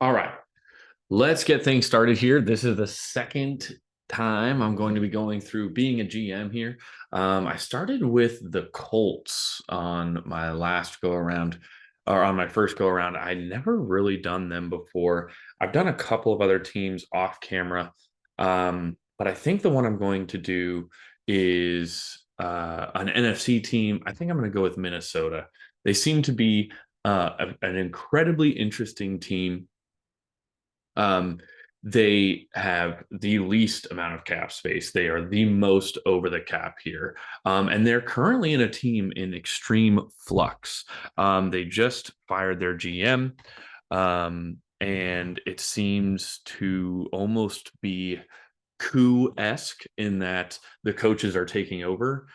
All right, let's get things started here. This is the second time I'm going to be going through being a GM here. I started with the Colts on my last go around, or on my first go around. I never really done them before. I've done a couple of other teams off camera, but I think the one I'm going to do is an NFC team. I think I'm going to go with Minnesota. They seem to be an incredibly interesting team. um, they have the least amount of cap space. They are the most over the cap here. And they're currently in a team in extreme flux. They just fired their GM, and it seems to almost be coup-esque in that the coaches are taking over.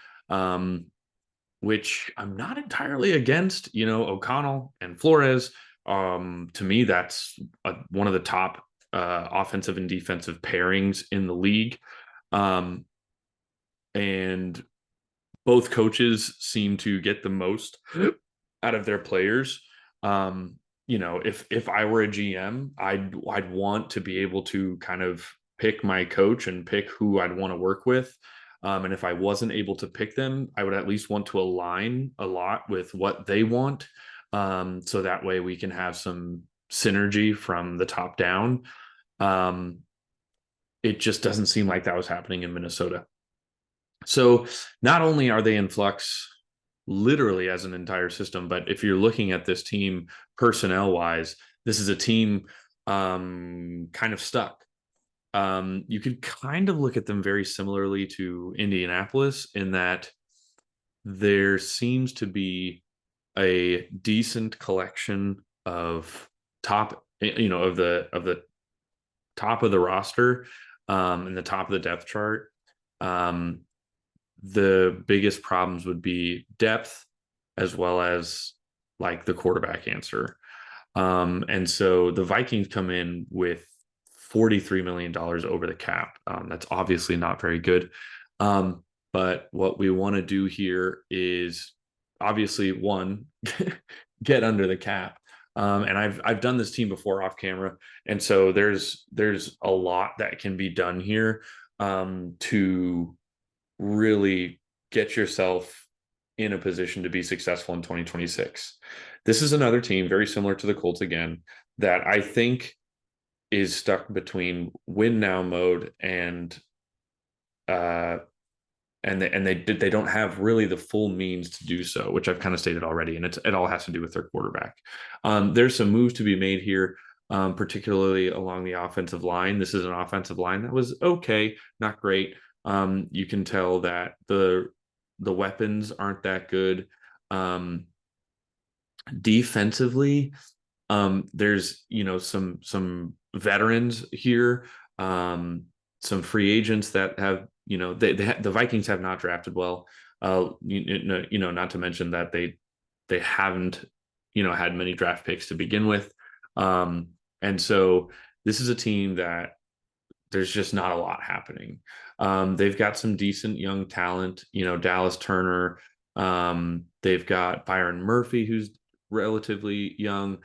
Which I'm not entirely against. O'Connell and Flores. To me, that's one of the top offensive and defensive pairings in the league. Um, and both coaches seem to get the most out of their players. If I were a GM, I'd want to be able to kind of pick my coach and pick who I'd want to work with. And if I wasn't able to pick them, I would at least want to align a lot with what they want. So that way we can have some synergy from the top down. Um, it just doesn't seem like that was happening in Minnesota. So not only are they in flux literally as an entire system, but if you're looking at this team personnel wise, this is a team kind of stuck. You could kind of look at them very similarly to Indianapolis in that there seems to be a decent collection of top, of the top of the roster, and the top of the depth chart. Um, the biggest problems would be depth as well as like the quarterback answer. And so the Vikings come in with $43 million over the cap. That's obviously not very good. But what we want to do here is obviously one, get under the cap. And I've done this team before off camera, and so there's a lot that can be done here to really get yourself in a position to be successful in 2026. This is another team very similar to the Colts again that I think is stuck between win now mode uh and they don't have really the full means to do so, which I've kind of stated already, and it all has to do with their quarterback. There's some moves to be made here, particularly along the offensive line. This is an offensive line that was okay, not great. You can tell that the weapons aren't that good. Defensively, there's some veterans here, some free agents that have the Vikings have not drafted well. Not to mention that they haven't had many draft picks to begin with, and so this is a team that there's just not a lot happening. They've got some decent young talent, Dallas Turner. They've got Byron Murphy, who's relatively young,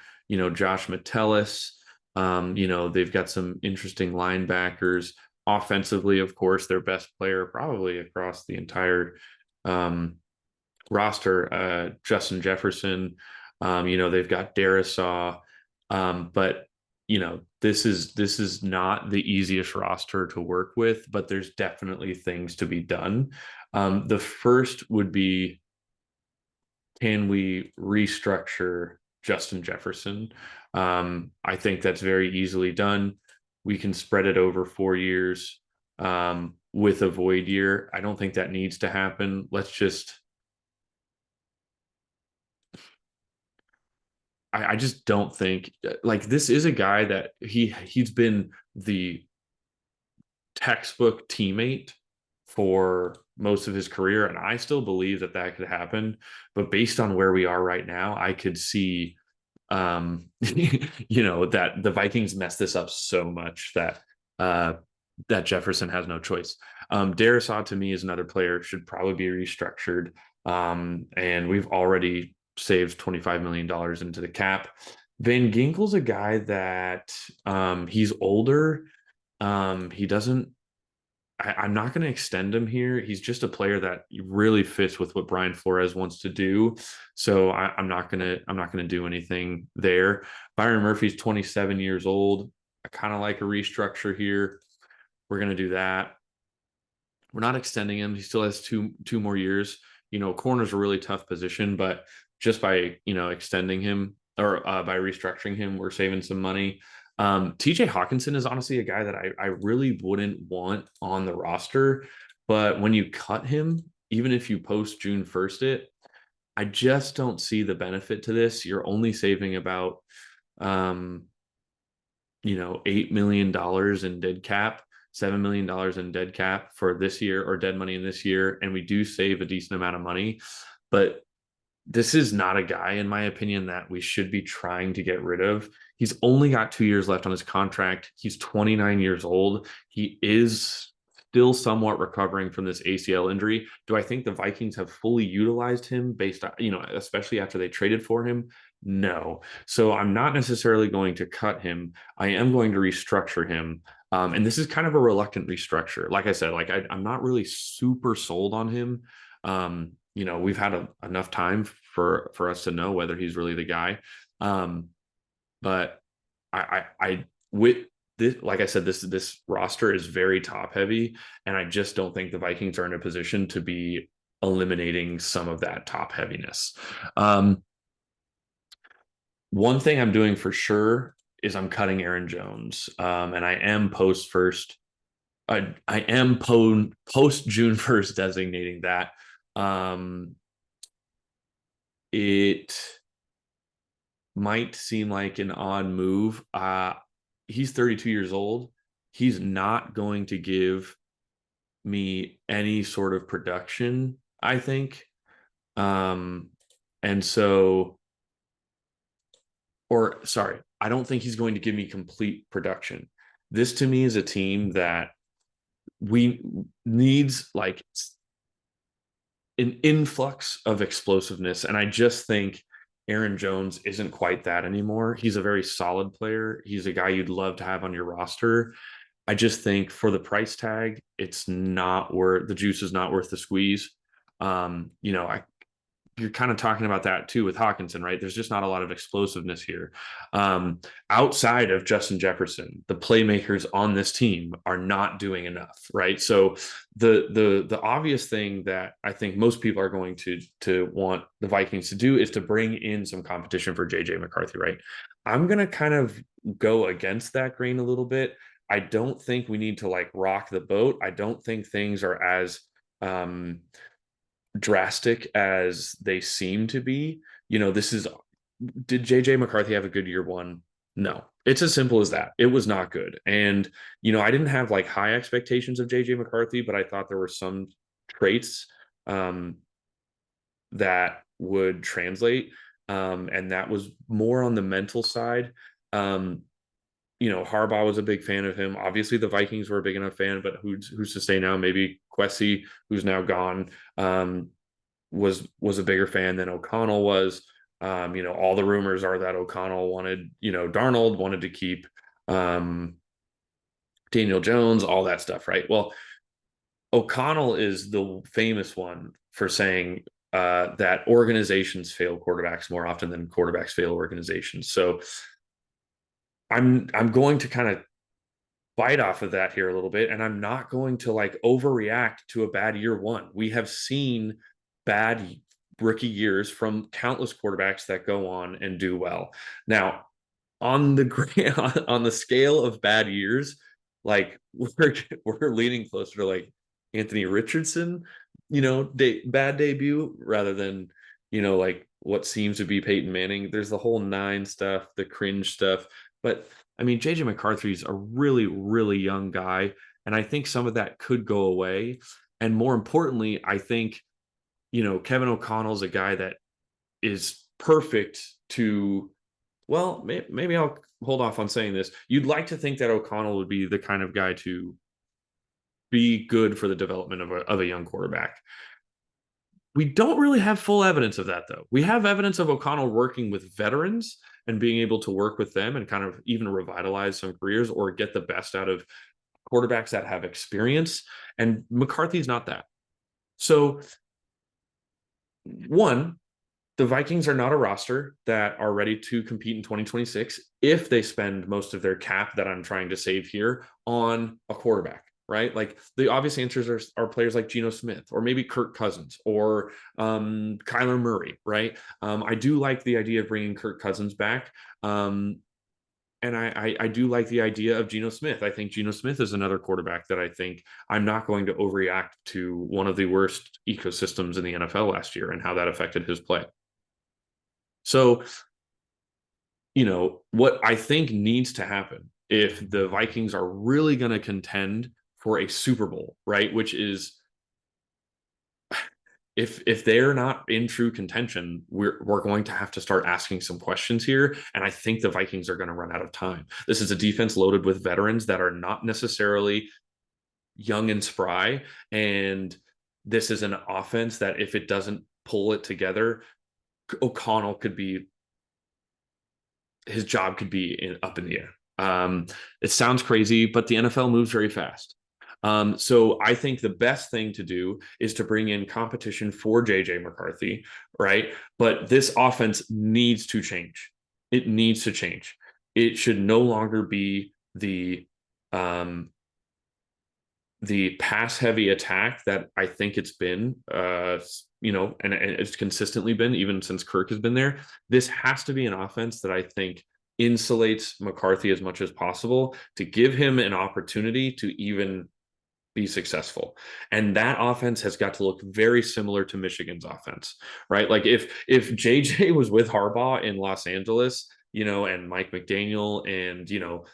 Josh Metellus. They've got some interesting linebackers. Offensively, of course, their best player probably across the entire um, roster, Justin Jefferson. They've got Darisaw, but this is not the easiest roster to work with, but there's definitely things to be done. The first would be, can we restructure Justin Jefferson? I think that's very easily done. We can spread it over 4 years with a void year. I don't think that needs to happen. Let's just I just don't think, like, this is a guy that he's been the textbook teammate for most of his career, and I still believe that that could happen. But based on where we are right now, I could see, that the Vikings mess this up so much that Jefferson has no choice. Darisaw to me is another player should probably be restructured, and we've already saved $25 million into the cap. Van Ginkel's a guy that he's older. He doesn't I'm not going to extend him here. He's just a player that really fits with what Brian Flores wants to do. So I'm not gonna do anything there. Byron Murphy's 27 years old. I kind of like a restructure here. We're gonna do that. We're not extending him. He still has two more years. Corner's a really tough position, but just by extending him or by restructuring him, we're saving some money. TJ Hawkinson is honestly a guy that I really wouldn't want on the roster, but when you cut him, even if you post June 1st I just don't see the benefit to this. You're only saving about um, $8 million in dead cap, $7 million in dead cap for this year, or dead money in this year, and we do save a decent amount of money. But this is not a guy, in my opinion, that we should be trying to get rid of. He's only got 2 years left on his contract. He's 29 years old. He is still somewhat recovering from this ACL injury. Do I think the Vikings have fully utilized him based on, especially after they traded for him? No. So I'm not necessarily going to cut him. I am going to restructure him. And this is kind of a reluctant restructure. Like I said, I'm not really super sold on him. We've had enough time for us to know whether he's really the guy. But I with this, like I said, this roster is very top heavy, and I just don't think the Vikings are in a position to be eliminating some of that top heaviness. One thing I'm doing for sure is I'm cutting Aaron Jones, and I am post June 1st designating that. It might seem like an odd move. He's 32 years old. He's not going to give me any sort of production, I think. And so, or sorry, I don't think he's going to give me complete production. This to me is a team that we needs like an influx of explosiveness. And I just think Aaron Jones isn't quite that anymore. He's a very solid player. He's a guy you'd love to have on your roster. I just think for the price tag, it's not worth the juice is not worth the squeeze. You're kind of talking about that too with Hawkinson, right? There's just not a lot of explosiveness here. Outside of Justin Jefferson, the playmakers on this team are not doing enough, right? So the obvious thing that I think most people are going to want the Vikings to do is to bring in some competition for JJ McCarthy, right? I'm gonna kind of go against that grain a little bit. I don't think we need to like rock the boat. I don't think things are as drastic as they seem to be. Did JJ McCarthy have a good year one? No. It's as simple as that. It was not good. And, I didn't have like high expectations of JJ McCarthy, but I thought there were some traits that would translate. And that was more on the mental side. Harbaugh was a big fan of him. Obviously, the Vikings were a big enough fan, but who's to say now? Maybe Kwesi, who's now gone, was a bigger fan than O'Connell was. All the rumors are that O'Connell wanted, Darnold wanted to keep Daniel Jones, all that stuff, right? Well, O'Connell is the famous one for saying that organizations fail quarterbacks more often than quarterbacks fail organizations. So I'm going to kind of bite off of that here a little bit, and I'm not going to like overreact to a bad year one. We have seen bad rookie years from countless quarterbacks that go on and do well. Now, on the scale of bad years, like we're leaning closer to like Anthony Richardson, bad debut rather than like what seems to be Peyton Manning. There's the whole 9 stuff, the cringe stuff, but I mean JJ McCarthy's a really really young guy, and I think some of that could go away. And more importantly, I think Kevin O'Connell's a guy that is perfect to, well, maybe I'll hold off on saying this. You'd like to think that O'Connell would be the kind of guy to be good for the development of a young quarterback. We don't really have full evidence of that, though. We have evidence of O'Connell working with veterans and being able to work with them and kind of even revitalize some careers or get the best out of quarterbacks that have experience. And McCarthy's not that. So, one, the Vikings are not a roster that are ready to compete in 2026 if they spend most of their cap that I'm trying to save here on a quarterback, right? Like the obvious answers are players like Geno Smith or maybe Kirk Cousins or Kyler Murray, right? I do like the idea of bringing Kirk Cousins back. And I do like the idea of Geno Smith. I think Geno Smith is another quarterback that I think I'm not going to overreact to one of the worst ecosystems in the NFL last year and how that affected his play. So, what I think needs to happen if the Vikings are really going to contend for a Super Bowl, right? Which is if they're not in true contention, we're going to have to start asking some questions here. And I think the Vikings are going to run out of time. This is a defense loaded with veterans that are not necessarily young and spry. And this is an offense that if it doesn't pull it together, O'Connell could be his job could be up in the air. It sounds crazy, but the NFL moves very fast. So I think the best thing to do is to bring in competition for JJ McCarthy, right? But this offense needs to change. It needs to change. It should no longer be um, the pass heavy attack that I think it's been, and it's consistently been even since Kirk has been there. This has to be an offense that I think insulates McCarthy as much as possible to give him an opportunity to even be successful. And that offense has got to look very similar to Michigan's offense, right? Like if JJ was with Harbaugh in Los Angeles, and Mike McDaniel and,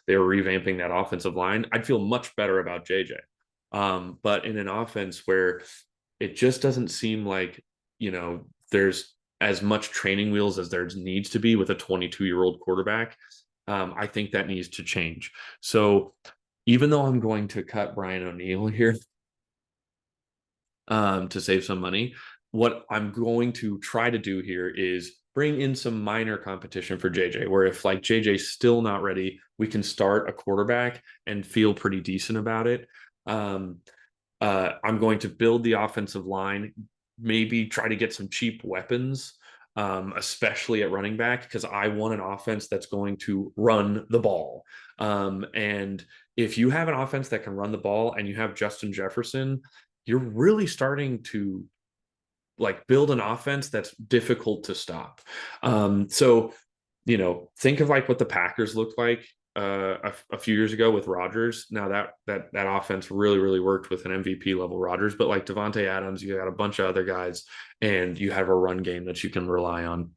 they were revamping that offensive line, I'd feel much better about JJ. But in an offense where it just doesn't seem like, there's as much training wheels as there needs to be with a 22-year-old quarterback, I think that needs to change. So even though I'm going to cut Brian O'Neill here to save some money, what I'm going to try to do here is bring in some minor competition for JJ, where if like JJ's still not ready, we can start a quarterback and feel pretty decent about it. Um, I'm going to build the offensive line, maybe try to get some cheap weapons, especially at running back, because I want an offense that's going to run the ball. And if you have an offense that can run the ball and you have Justin Jefferson, you're really starting to like build an offense that's difficult to stop. So think of like what the Packers looked like a few years ago with Rodgers. Now that offense really, really worked with an MVP level Rodgers, but like Devontae Adams, you got a bunch of other guys, and you have a run game that you can rely on.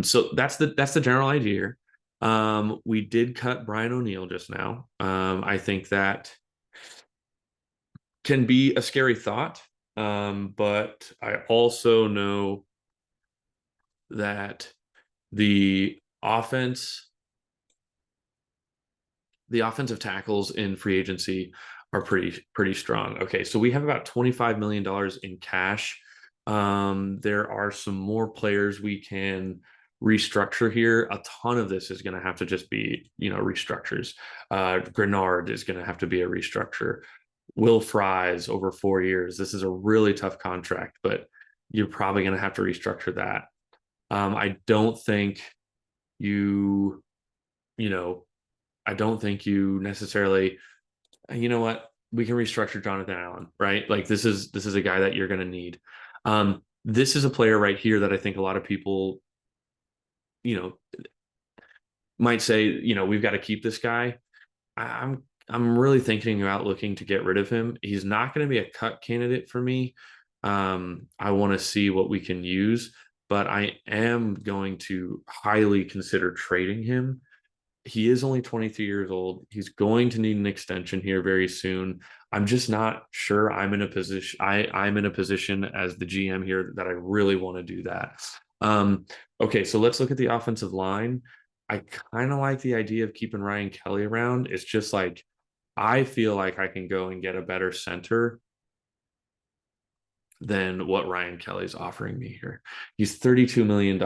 So that's the general idea. We did cut Brian O'Neill just now. I think that can be a scary thought, but I also know that the offense the offensive tackles in free agency are pretty strong. Okay, so we have about $25 million in cash. There are some more players we can restructure here. A ton of this is going to have to just be, restructures. Grenard is going to have to be a restructure. Will Fries over 4 years. This is a really tough contract, but you're probably going to have to restructure that. I don't think you, you know, I don't think you necessarily, you know what, we can restructure Jonathan Allen, right? Like this is a guy that you're going to need. This is a player right here that I think a lot of people, you know, might say, we've got to keep this guy. I'm really thinking about looking to get rid of him. He's not going to be a cut candidate for me. I want to see what we can use, but I am going to highly consider trading him. He is only 23 years old. He's going to need an extension here very soon. I'm just not sure I'm in a position. I'm in a position as the GM here that I really want to do that. Okay, so let's look at the offensive line. I kind of like the idea of keeping Ryan Kelly around. It's just like I feel like I can go and get a better center than what Ryan Kelly's offering me here. He's $32 million.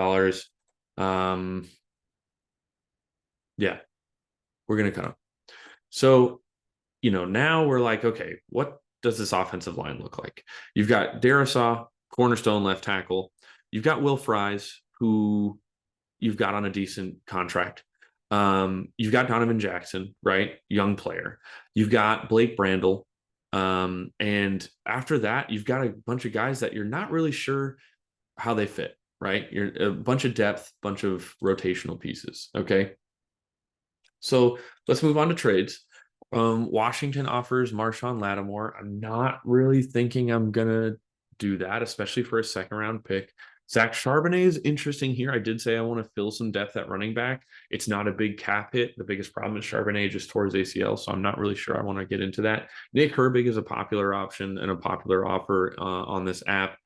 Yeah, we're going to cut him. So, now we're like, okay, what does this offensive line look like? You've got Darisaw, cornerstone left tackle. You've got Will Fries, who you've got on a decent contract. You've got Donovan Jackson, right? Young player. You've got Blake Brandel. And after that, you've got a bunch of guys that you're not really sure how they fit, right? You're a bunch of depth, bunch of rotational pieces. Okay. So let's move on to trades. Washington offers Marshawn Lattimore. I'm not really thinking I'm gonna do that, especially for a second round pick. Zach Charbonnet is interesting here. I did say I want to fill some depth at running back. It's not a big cap hit. The biggest problem is Charbonnet just tore his ACL, so I'm not really sure I want to get into that. Nick Herbig is a popular option and a popular offer on this app.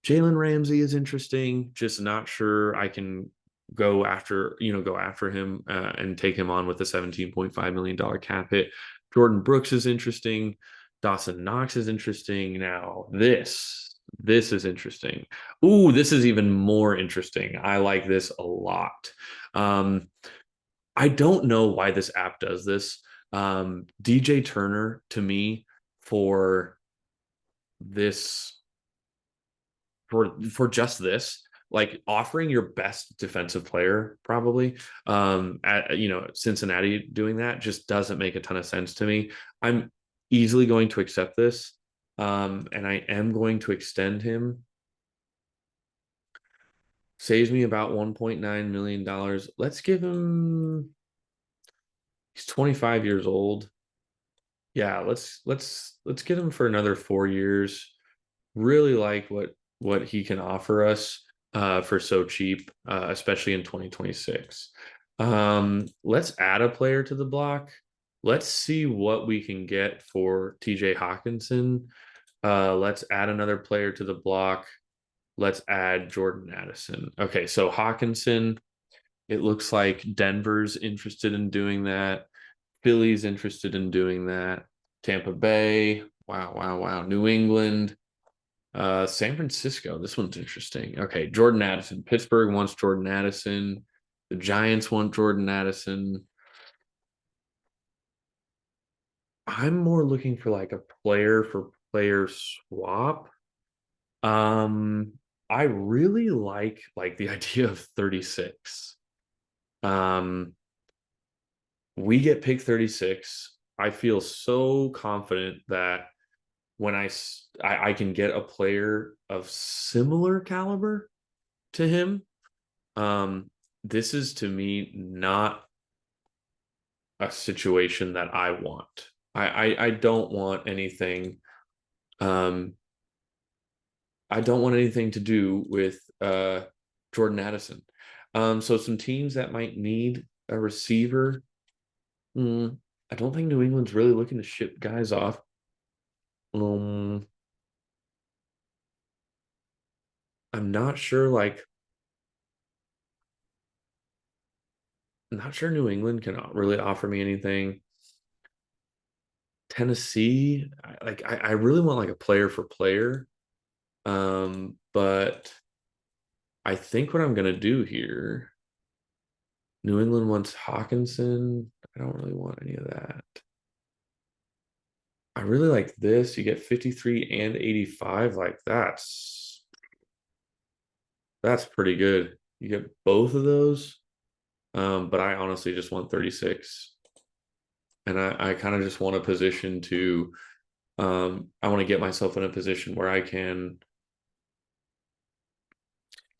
Jalen Ramsey is interesting. Just not sure I can go after him and take him on with a $17.5 million cap hit. Jordan Brooks is interesting. Dawson Knox is interesting. Now this is interesting. Ooh, this is even more interesting. I like this a lot. Um, I don't know why this app does this. DJ Turner to me for this for just this, like offering your best defensive player probably at Cincinnati doing that just doesn't make a ton of sense to me. I'm easily going to accept this, and I am going to extend him. Saves me about $1.9 million. Let's give him, he's 25 years old. Yeah, let's get him for another 4 years. Really like what he can offer us for so cheap, especially in 2026. Let's add a player to the block. Let's see what we can get for TJ Hawkinson. Let's add another player to the block. Let's add Jordan Addison. Okay, so Hawkinson, it looks like Denver's interested in doing that. Philly's interested in doing that. Tampa Bay. Wow, wow, wow. New England. San Francisco. This one's interesting. Okay, Jordan Addison. Pittsburgh wants Jordan Addison. The Giants want Jordan Addison. I'm more looking for like a player for player swap. Um, I really like the idea of 36. Um, we get pick 36. I feel so confident that when I can get a player of similar caliber to him. This is to me not a situation that I want. I don't want anything. Um, I don't want anything to do with Jordan Addison. So some teams that might need a receiver. I don't think New England's really looking to ship guys off. Um, I'm not sure. I'm not sure New England can really offer me anything. Tennessee, I really want like a player for player. But I think what I'm gonna do here, New England wants Hawkinson. I don't really want any of that. I really like this. You get 53 and 85. Like that's pretty good. You get both of those. But I honestly just want 36. And I kind of just want a position to I want to get myself in a position where I can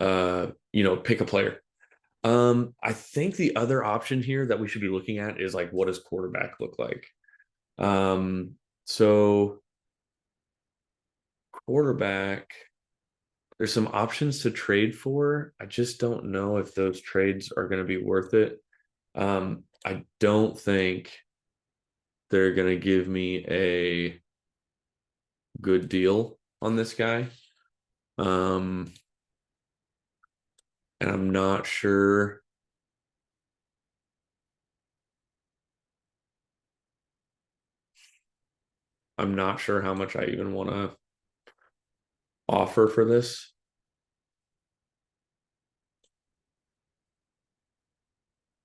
pick a player. I think the other option here that we should be looking at is like what does quarterback look like? Um, so quarterback, there's some options to trade for. I just don't know if those trades are going to be worth it. I don't think they're going to give me a good deal on this guy. Um, and I'm not sure. I'm not sure how much I even want to offer for this.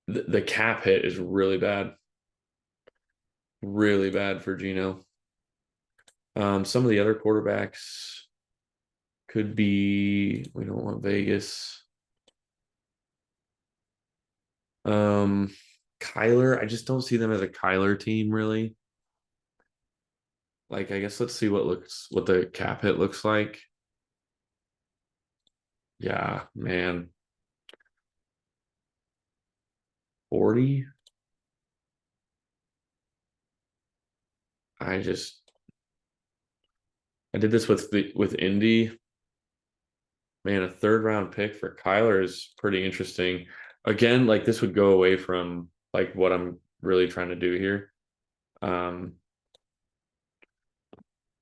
The cap hit is really bad for Gino. Some of the other quarterbacks could be, we don't want Vegas. Um, Kyler, I just don't see them as a Kyler team really. Like, I guess let's see what the cap hit looks like. Yeah, man. 40. I just I did this with Indy. Man, a third round pick for Kyler is pretty interesting. Again, like this would go away from like what I'm really trying to do here. Um,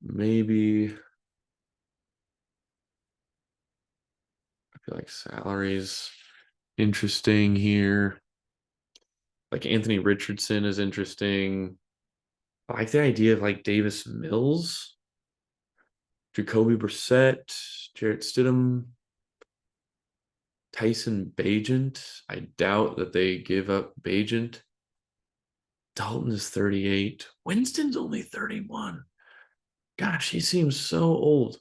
maybe I feel like salaries interesting here. Like Anthony Richardson is interesting. I like the idea of like Davis Mills, Jacoby Brissett, Jarrett Stidham, Tyson Bagent. I doubt that they give up Bagent. Dalton is 38. Winston's only 31. Gosh, he seems so old.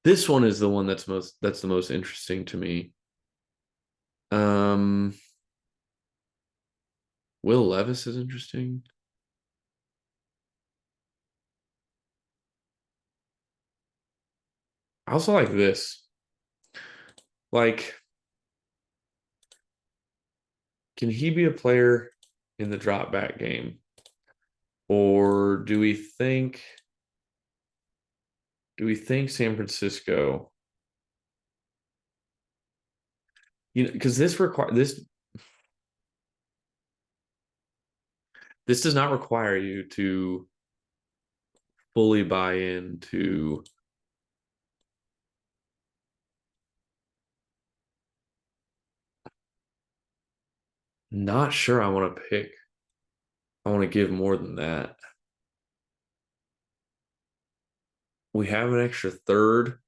This one is the one that's the most interesting to me. Um, Will Levis is interesting. I also like this. Like, can he be a player in the drop back game? Or do we think San Francisco, because this does not require you to fully buy into. Not sure I want to pick. I want to give more than that. We have an extra third.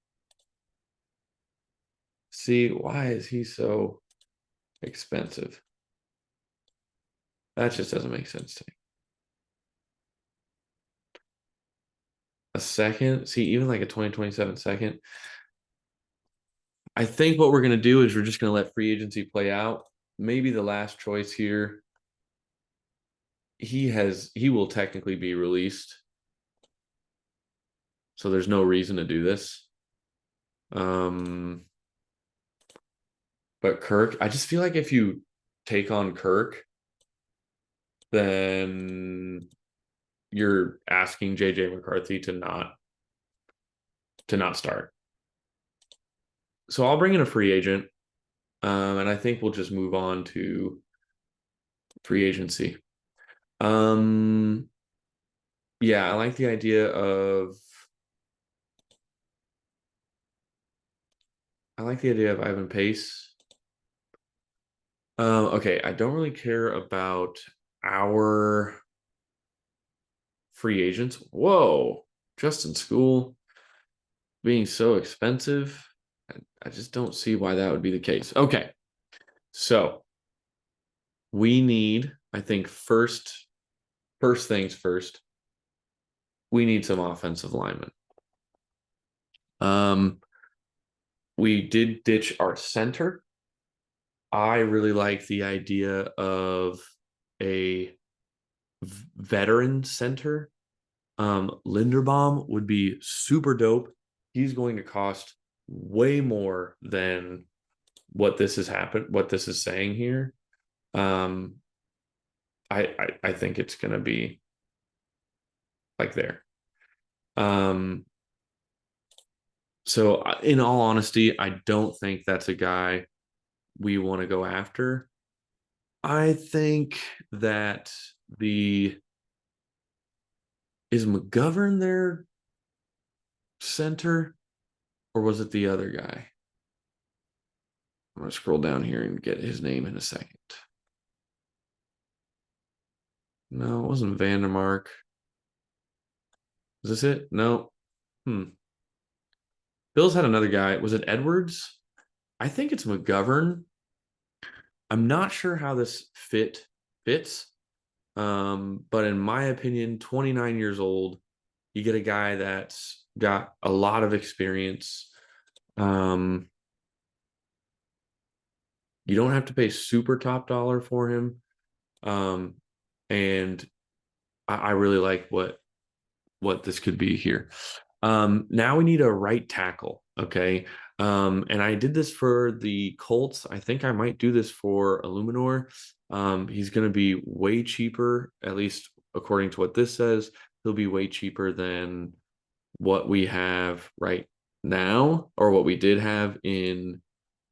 See, why is he so expensive? That just doesn't make sense to me. A second, see, even like a 2027 second. I think what we're going to do is we're just going to let free agency play out. Maybe the last choice here. He will technically be released. So there's no reason to do this. Um, but Kirk, I just feel like if you take on Kirk, then you're asking JJ McCarthy to not start. So I'll bring in a free agent, and I think we'll just move on to free agency. Um, yeah, I like the idea of Ivan Pace. Okay, I don't really care about our free agents. Whoa, Justin School being so expensive. I just don't see why that would be the case. Okay, so we need, I think, first things first, we need some offensive linemen. Um, we did ditch our center. I really like the idea of a veteran center. Linderbaum would be super dope. He's going to cost way more than what this is saying here. Um, I think it's going to be like there. Um, so in all honesty, I don't think that's a guy we want to go after. I think that the is McGovern their center, or was it the other guy? I'm gonna scroll down here and get his name in a second. No, it wasn't Vandermark. Is this it? No. Hmm. Bills had another guy. Was it Edwards? I think it's McGovern. I'm not sure how this fits. But in my opinion, 29 years old, you get a guy that's got a lot of experience. Um, you don't have to pay super top dollar for him. Um, and I really like what this could be here. Now we need a right tackle. Okay. And I did this for the Colts. I think I might do this for Illuminor. He's going to be way cheaper, at least according to what this says. He'll be way cheaper than what we have right now, or what we did have in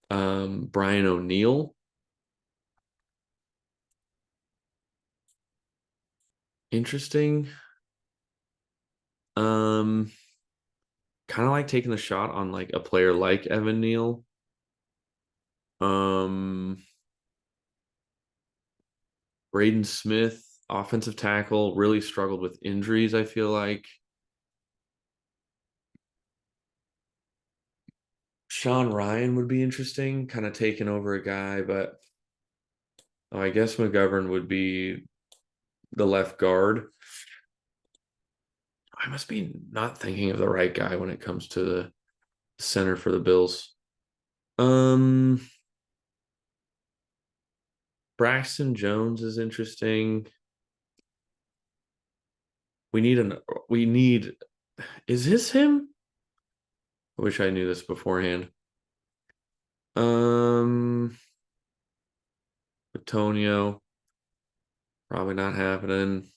Brian O'Neill. Interesting. Um, Kind of like taking a shot on like a player like Evan Neal. Um, Braden Smith, offensive tackle, really struggled with injuries, I feel like. Sean Ryan would be interesting, kind of taking over a guy, but I guess McGovern would be the left guard. I must be not thinking of the right guy when it comes to the center for the Bills. Um, Braxton Jones is interesting. We need an we need is this him? I wish I knew this beforehand. Um, Antonio, probably not happening.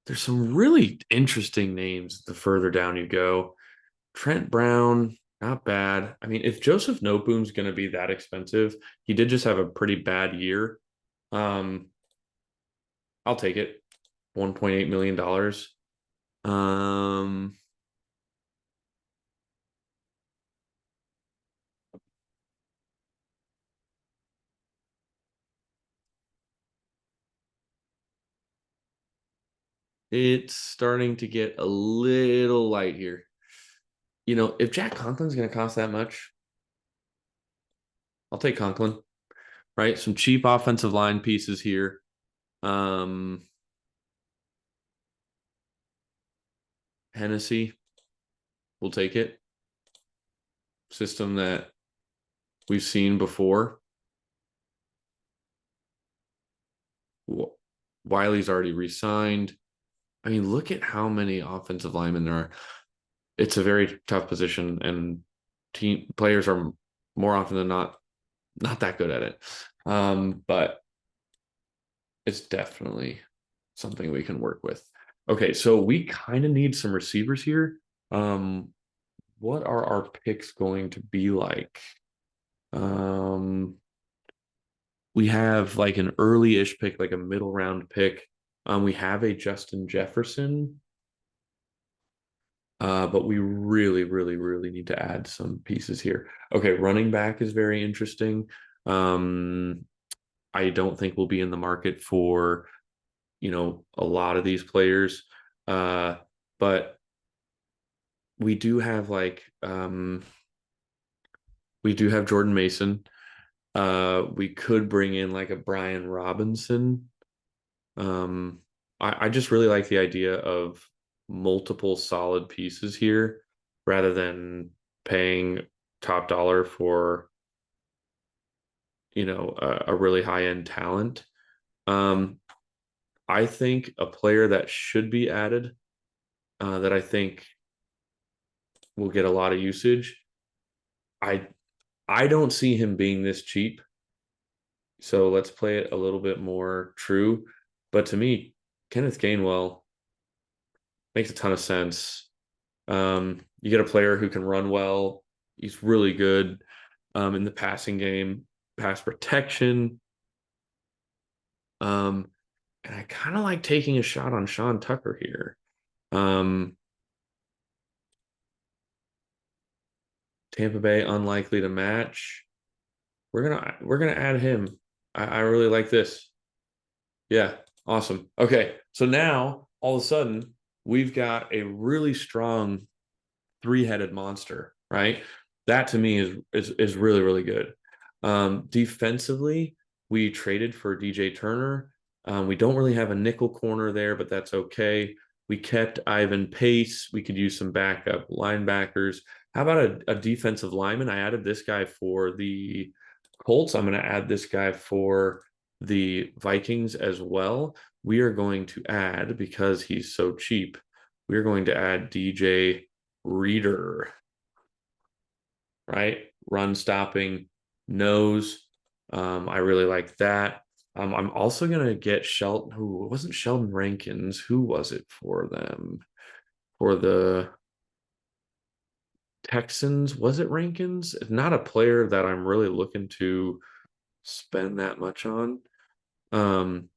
There's some really interesting names the further down you go. Trent Brown, not bad. I mean, if Joseph Noboom's going to be that expensive, he did just have a pretty bad year. Um, I'll take it. $1.8 million. dollars. Um, it's starting to get a little light here. If Jack Conklin's going to cost that much, I'll take Conklin, right? Some cheap offensive line pieces here. Um, Hennessy, we'll take it. System that we've seen before. Wiley's already re-signed. I mean, look at how many offensive linemen there are. It's a very tough position, and team players are more often than not that good at it. But it's definitely something we can work with. Okay, so we kind of need some receivers here. Um, what are our picks going to be like? Um, we have like an early-ish pick, like a middle round pick. We have a Justin Jefferson, but we really, really, really need to add some pieces here. Okay, running back is very interesting. Um, I don't think we'll be in the market for, a lot of these players. But we do have we do have Jordan Mason. We could bring in like a Brian Robinson. I just really like the idea of multiple solid pieces here rather than paying top dollar for, a really high end talent. Um, I think a player that should be added, that I think will get a lot of usage. I I don't see him being this cheap. So let's play it a little bit more true. But to me, Kenneth Gainwell makes a ton of sense. You get a player who can run well. He's really good in the passing game, pass protection. Um, and I kind of like taking a shot on Sean Tucker here. Um, Tampa Bay unlikely to match. We're gonna add him. I really like this. Yeah, awesome. Okay, so now all of a sudden we've got a really strong three-headed monster. right? That to me is really, really good. Defensively, we traded for DJ Turner. We don't really have a nickel corner there, but that's okay. We kept Ivan Pace. We could use some backup linebackers. How about a defensive lineman? I added this guy for the Colts. I'm going to add this guy for the Vikings as well. We are going to add, because he's so cheap, we're going to add DJ Reader, right? Run stopping, nose. I really like that. I'm also gonna get Shelton. Who wasn't Sheldon Rankins? Who was it for them? For the Texans? Was it Rankins? It's not a player that I'm really looking to spend that much on. Um,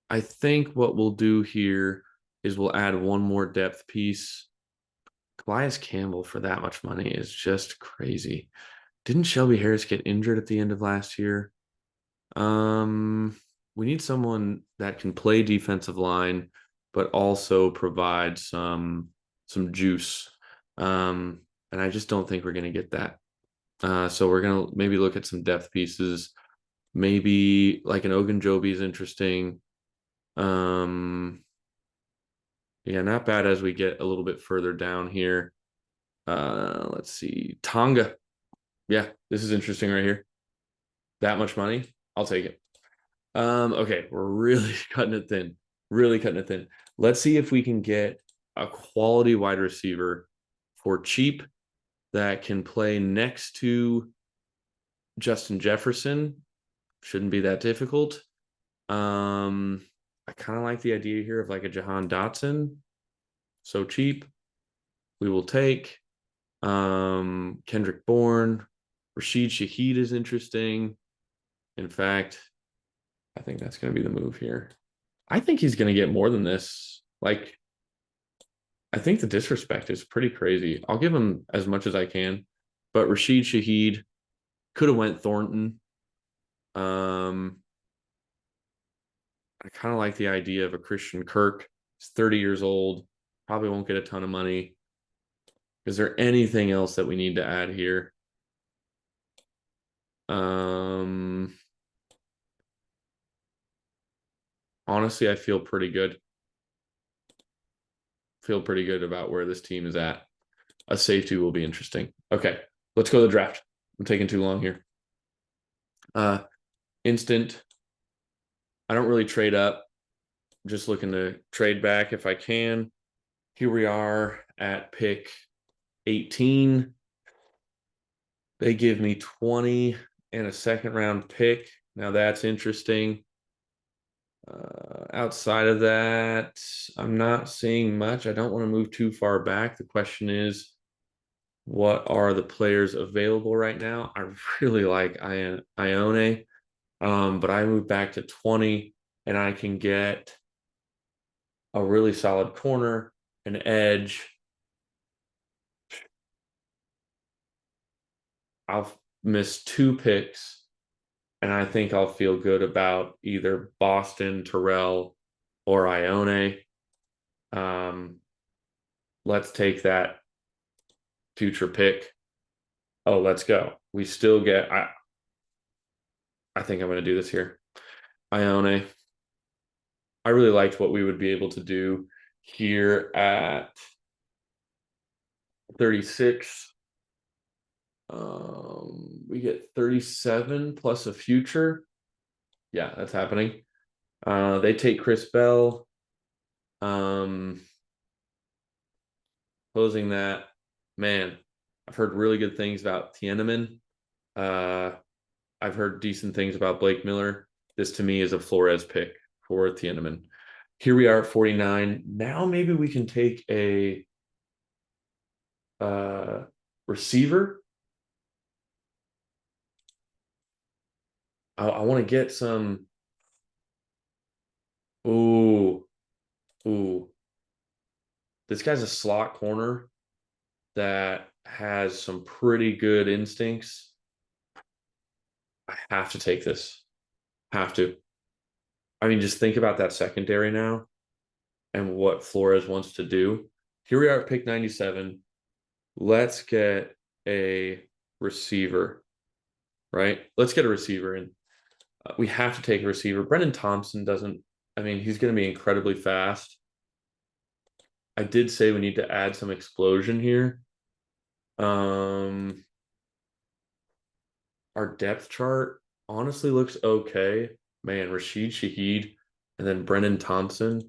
I think what we'll do here is we'll add one more depth piece. Calais Campbell for that much money is just crazy. Didn't Shelby Harris get injured at the end of last year? Um, we need someone that can play defensive line, but also provide some juice. And I just don't think we're gonna get that. So we're gonna maybe look at some depth pieces. Maybe like an Ogunjobi is interesting. Um, yeah, not bad as we get a little bit further down here. Let's see. Tonga. Yeah, this is interesting right here. That much money, I'll take it. Okay, we're really cutting it thin. Really cutting it thin. Let's see if we can get a quality wide receiver for cheap that can play next to Justin Jefferson. Shouldn't be that difficult. I kind of like the idea here of like a Jahan Dotson. So cheap. We will take. Kendrick Bourne. Rashid Shaheed is interesting. In fact, I think that's going to be the move here. I think he's going to get more than this. Like, I think the disrespect is pretty crazy. I'll give him as much as I can, but Rashid Shaheed could have went Thornton. Um, I kind of like the idea of a Christian Kirk. He's 30 years old, probably won't get a ton of money. Is there anything else that we need to add here? Um, Honestly, I feel pretty good. Feel pretty good about where this team is at. A safety will be interesting. Okay, let's go to the draft. I'm taking too long here. Instant. I don't really trade up. I'm just looking to trade back if I can. Here we are at pick 18. They give me 20 and a second round pick. Now that's interesting. Outside of that, I'm not seeing much. I don't want to move too far back. The question is, what are the players available right now? I really like Ione, but I move back to 20 and I can get a really solid corner, an edge. I'll miss two picks, and I think I'll feel good about either Boston, Terrell, or Ione. Um, let's take that future pick. Oh, let's go. We still get. I think I'm going to do this here. Ione. I really liked what we would be able to do here at 36. We get 37 plus a future. Yeah, that's happening. They take Chris Bell. Um, Closing that, man, I've heard really good things about Tiananmen. Uh, I've heard decent things about Blake Miller. This to me is a Flores pick for Tiananmen. Here we are at 49. Now maybe we can take a uh, receiver. I want to get some. Ooh, ooh. This guy's a slot corner that has some pretty good instincts. I have to take this. Have to. I mean, just think about that secondary now and what Flores wants to do. Here we are at pick 97. let's get a receiver, right? Let's get a receiver, and we have to take a receiver. Brendan Thompson doesn't, I mean, he's going to be incredibly fast. I did say we need to add some explosion here. Our depth chart honestly looks okay. Man, Rashid Shaheed and then Brendan Thompson.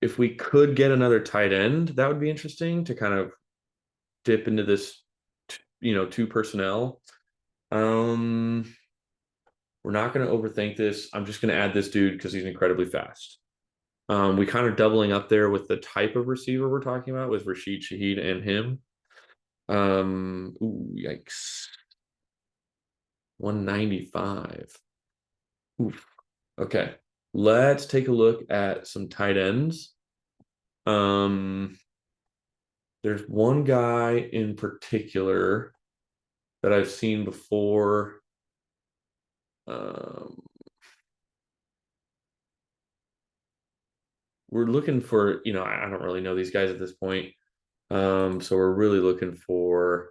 If we could get another tight end, that would be interesting to kind of dip into this, two personnel. Um, we're not going to overthink this. I'm just going to add this dude because he's incredibly fast. We kind of doubling up there with the type of receiver we're talking about with Rashid Shaheed and him. Ooh, yikes. 195. Oof. Okay. Let's take a look at some tight ends. Um, there's one guy in particular that I've seen before. Um, we're looking for, I don't really know these guys at this point. So we're really looking for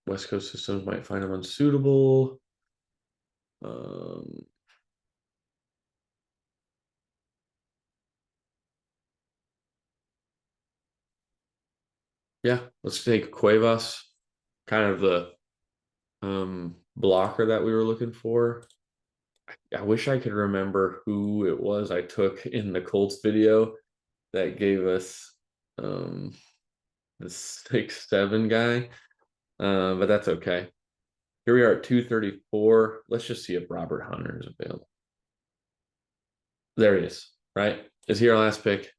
West Coast systems might find him unsuitable. Um, yeah, let's take Cuevas, kind of the blocker that we were looking for. I wish I could remember who it was I took in the Colts video that gave us the 6'7" guy. But that's okay. Here we are at 234. Let's just see if Robert Hunter is available. There he is, right? Is he our last pick?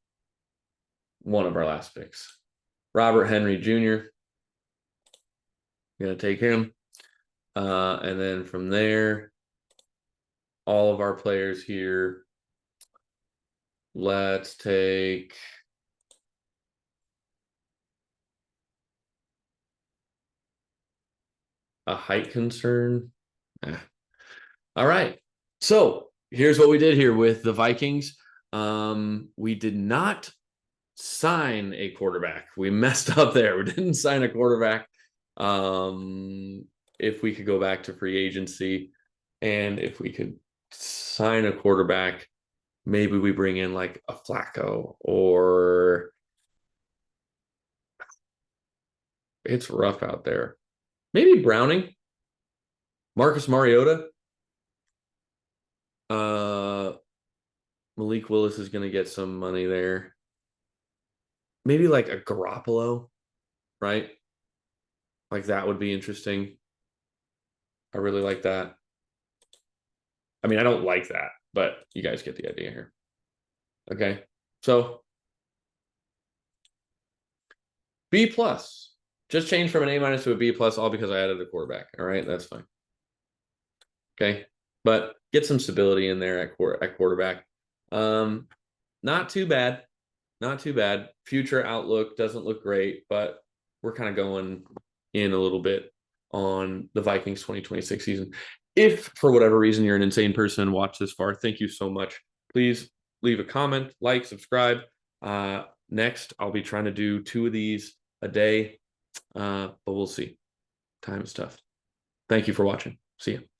One of our last picks. Robert Henry Jr. Gonna take him. And then from there, all of our players here. Let's take a height concern. All right. So here's what we did here with the Vikings. We did not sign a quarterback. We messed up there. We didn't sign a quarterback. If we could go back to free agency and if we could sign a quarterback, maybe we bring in like a Flacco, or it's rough out there. Maybe Browning, Marcus Mariota. Malik Willis is going to get some money there. Maybe like a Garoppolo, right? Like that would be interesting. I really like that. I mean, I don't like that, but you guys get the idea here. Okay. So B plus. Just changed from an A minus to a B plus, all because I added a quarterback. All right, that's fine. Okay. But get some stability in there at quarterback. Not too bad. Not too bad. Future outlook doesn't look great, but we're kind of going in a little bit on the Vikings 2026 season. If for whatever reason you're an insane person and watch this far, thank you so much. Please leave a comment, like, subscribe. Next, I'll be trying to do 2 of these a day, but we'll see. Time is tough. Thank you for watching. See you.